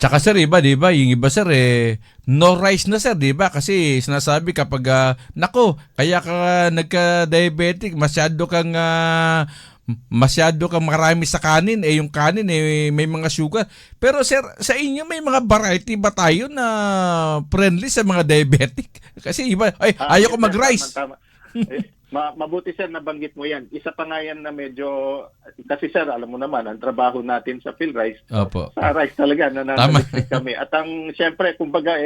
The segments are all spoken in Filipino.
Tsaka sir, iba, di ba? Yung iba sir, no rice na sir, di ba? Kasi sinasabi kapag, nako, kaya ka nagka-diabetic, masyado kang marami sa kanin, yung kanin, may mga sugar. Pero sir, sa inyo may mga variety ba tayo na friendly sa mga diabetic? Kasi iba, ayaw ko Yes, sir, tama, mag-rice. tama. Mabuti sir nabanggit mo yan. Isa pa nga yan na medyo, kasi sir, alam mo naman, ang trabaho natin sa PhilRice, Opo. sa rice talaga, Tama. nananaliksik kami. At siyempre, kumbaga,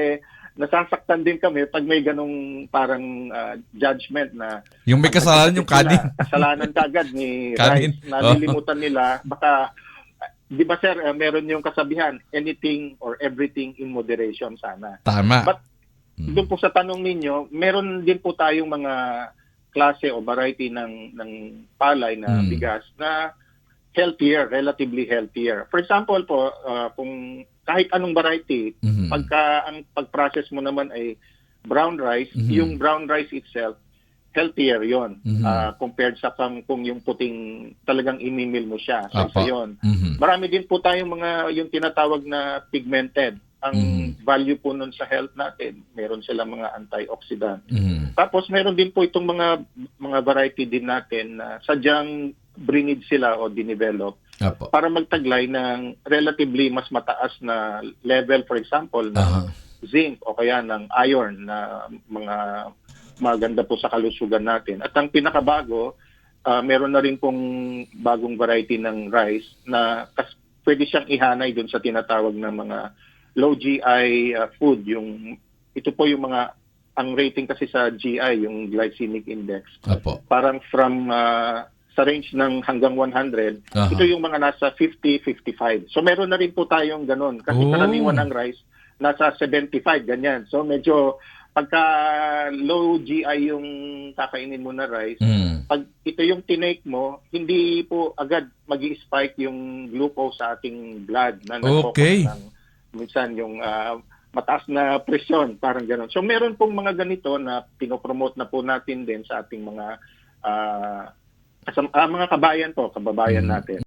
nasasaktan din kami pag may ganong parang judgment na Yung may ang kasalanan yung kanin. kasalanan kagad ni Kanin. rice. Nalilimutan nila, baka, di ba sir, meron yung kasabihan, anything or everything in moderation sana. Tama. But doon po sa tanong ninyo, meron din po tayong mga klase o variety ng palay na bigas na healthier, relatively healthier. For example po, kung kahit anong variety, pagka ang pag-process mo naman ay brown rice, yung brown rice itself, healthier yon compared sa kung yung puting talagang imimil mo siya. So, isa yun. Marami din po tayong yung tinatawag na pigmented. Ang value po nun sa health natin, meron silang mga antioxidant. Tapos meron din po itong mga variety din natin na sadyang bringid sila o dinevelop para magtaglay ng relatively mas mataas na level, for example, ng zinc o kaya ng iron na mga maganda po sa kalusugan natin. At ang pinakabago, meron na rin pong bagong variety ng rice na pwede siyang ihanay dun sa tinatawag ng mga low GI food. Ito po yung ang rating kasi sa GI, yung glycemic index. Parang from sa range ng hanggang 100, ito yung mga nasa 50, 55. So meron na rin po tayong ganun. Kasi karaniwan ng rice, nasa 75, ganyan. So medyo pagka low GI yung kakainin mo na rice, pag ito yung tinake mo, hindi po agad magi-spike yung glucose sa ating blood na nag-focus ng minsan yung mataas na presyon, parang gano'n. So meron pong mga ganito na pinopromote na po natin din sa ating mga kababayan natin.